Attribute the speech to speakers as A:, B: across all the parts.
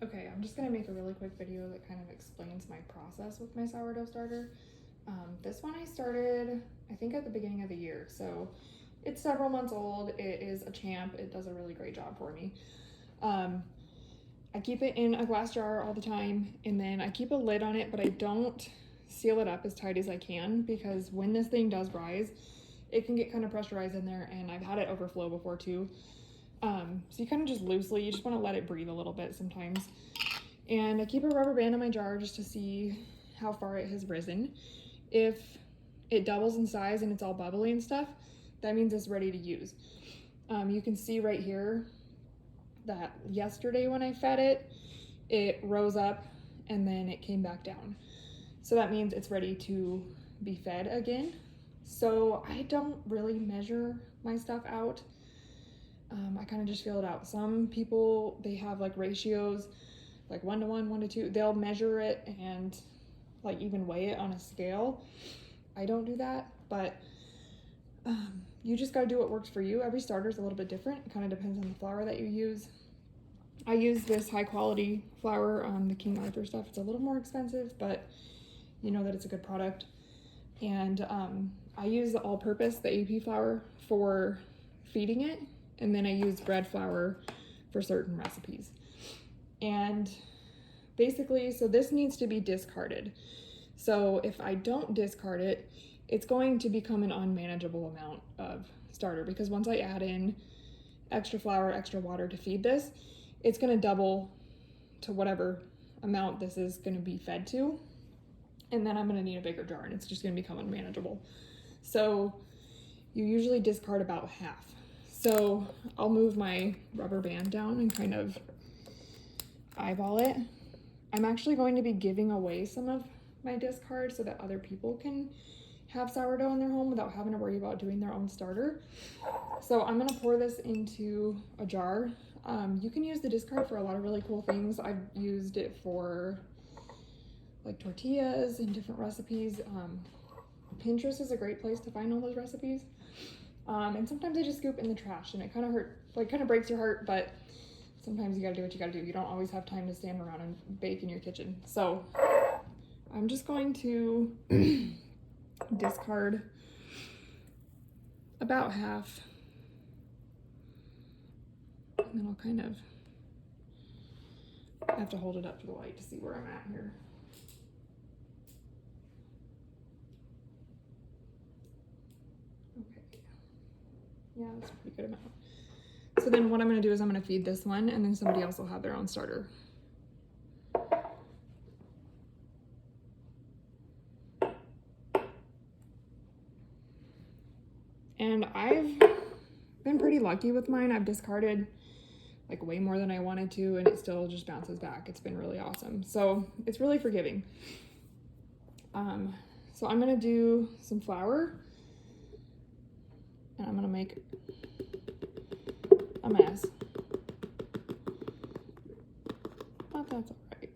A: Okay, I'm just gonna make a really quick video that kind of explains my process with my sourdough starter. This one I started, I think at the beginning of the year, so it's several months old. It is a champ. It does a really great job for me. I keep it in a glass jar all the time, and then I keep a lid on it, but I don't seal it up as tight as I can because when this thing does rise, it can get kind of pressurized in there, and I've had it overflow before too. So you kind of just loosely, you just want to let it breathe a little bit sometimes. And I keep a rubber band in my jar just to see how far it has risen. If it doubles in size and it's all bubbly and stuff, that means it's ready to use. You can see right here that yesterday when I fed it, it rose up and then it came back down. So that means it's ready to be fed again. So I don't really measure my stuff out. I kind of just feel it out. Some people, they have like ratios, like 1 to 1, 1 to 2. They'll measure it and like even weigh it on a scale. I don't do that, but you just got to do what works for you. Every starter is a little bit different. It kind of depends on the flour that you use. I use this high quality flour, the King Arthur stuff. It's a little more expensive, but you know that it's a good product. And I use the all-purpose, the AP flour, for feeding it. And then I use bread flour for certain recipes. And basically, so this needs to be discarded. So if I don't discard it, it's going to become an unmanageable amount of starter because once I add in extra flour, extra water to feed this, it's going to double to whatever amount this is going to be fed to. And then I'm going to need a bigger jar and it's just going to become unmanageable. So you usually discard about half. So I'll move my rubber band down and kind of eyeball it. I'm actually going to be giving away some of my discard so that other people can have sourdough in their home without having to worry about doing their own starter. So I'm gonna pour this into a jar. You can use the discard for a lot of really cool things. I've used it for like tortillas and different recipes. Pinterest is a great place to find all those recipes. And sometimes I just scoop in the trash and it kind of breaks your heart, but sometimes you gotta do what you gotta do. You don't always have time to stand around and bake in your kitchen. So I'm just going to discard about half. And then I'll kind of have to hold it up to the light to see where I'm at here. Okay. Yeah, that's a pretty good amount. So then what I'm gonna do is I'm gonna feed this one and then somebody else will have their own starter. And I've been pretty lucky with mine. I've discarded like way more than I wanted to and it still just bounces back. It's been really awesome. So it's really forgiving. So I'm gonna do some flour and I'm gonna make a mess. But that's all right.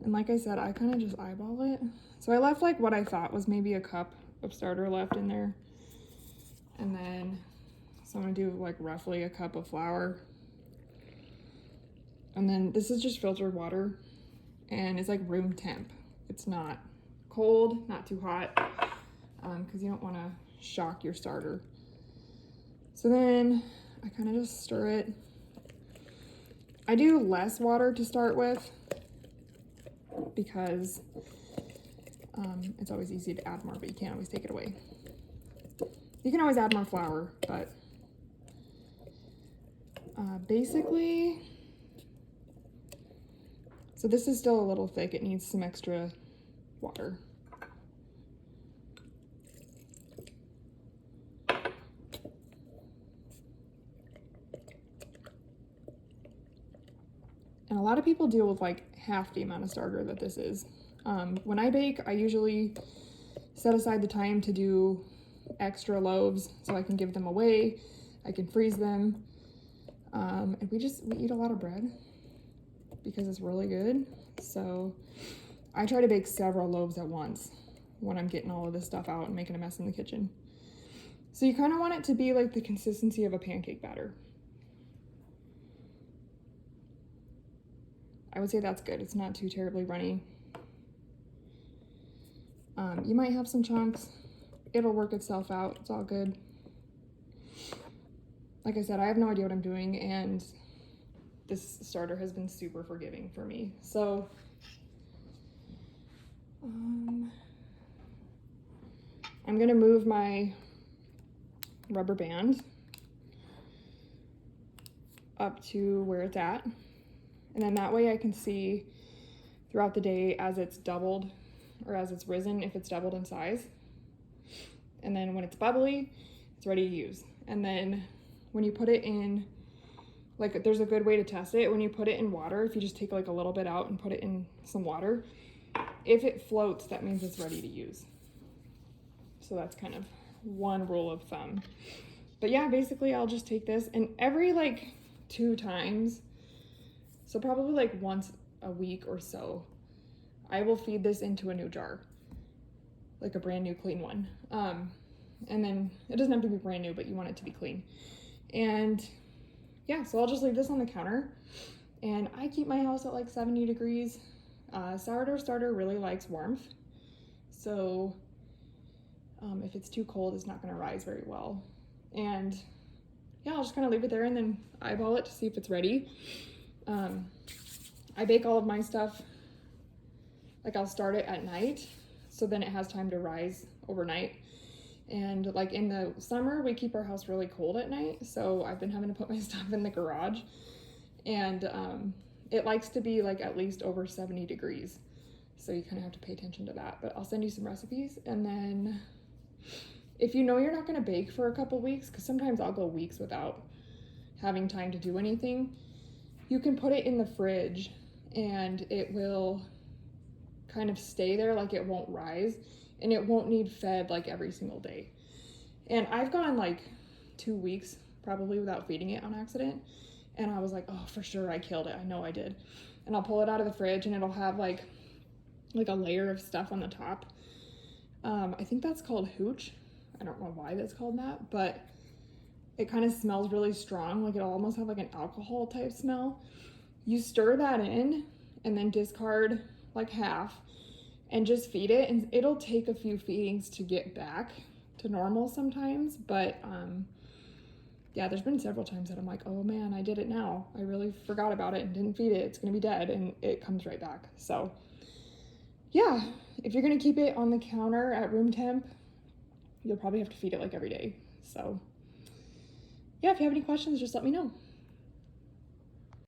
A: And like I said, I kind of just eyeball it. So I left like what I thought was maybe a cup of starter left in there. And then, so I'm gonna do like roughly a cup of flour. And then this is just filtered water and it's like room temp. It's not cold, not too hot, because you don't wanna shock your starter. So then I kind of just stir it. I do less water to start with because it's always easy to add more, but you can't always take it away. You can always add more flour, but basically, so this is still a little thick. It needs some extra water. And a lot of people deal with like half the amount of starter that this is. When I bake, I usually set aside the time to do extra loaves so I can give them away. I can freeze them. And we eat a lot of bread because it's really good. So I try to bake several loaves at once when I'm getting all of this stuff out and making a mess in the kitchen. So you kind of want it to be like the consistency of a pancake batter. I would say that's good. It's not too terribly runny. You might have some chunks. It'll work itself out. It's all good. Like I said, I have no idea what I'm doing, and this starter has been super forgiving for me. So, I'm gonna move my rubber band up to where it's at, and then that way I can see throughout the day as it's doubled or as it's risen, if it's doubled in size. And then when it's bubbly, it's ready to use. And then when you put it in, like, there's a good way to test it. When you put it in water, if you just take like a little bit out and put it in some water, if it floats, that means it's ready to use. So that's kind of one rule of thumb. But yeah, basically I'll just take this, and every like 2 times, so probably like once a week or so, I will feed this into a new jar, like a brand new clean one. And then it doesn't have to be brand new, but you want it to be clean. And yeah, so I'll just leave this on the counter, and I keep my house at like 70 degrees. Sourdough starter really likes warmth, so if it's too cold, it's not going to rise very well. And yeah, I'll just kind of leave it there and then eyeball it to see if it's ready. I bake all of my stuff, like I'll start it at night, so then it has time to rise overnight. And like in the summer, we keep our house really cold at night, so I've been having to put my stuff in the garage, and it likes to be like at least over 70 degrees. So you kind of have to pay attention to that, but I'll send you some recipes. And then if you know you're not gonna bake for a couple weeks, because sometimes I'll go weeks without having time to do anything, you can put it in the fridge and it will kind of stay there, like it won't rise, and it won't need fed like every single day. And I've gone like 2 weeks probably without feeding it on accident, and I was like, oh, for sure I killed it. I know I did. And I'll pull it out of the fridge and it'll have like a layer of stuff on the top. I think that's called hooch. I don't know why that's called that, but it kind of smells really strong. Like it'll almost have like an alcohol type smell. You stir that in and then discard like half and just feed it, and it'll take a few feedings to get back to normal sometimes. But yeah, there's been several times that I'm like, oh man, I did it now. I really forgot about it and didn't feed it. It's gonna be dead, and it comes right back. So yeah, if you're gonna keep it on the counter at room temp, you'll probably have to feed it like every day. So yeah, if you have any questions, just let me know.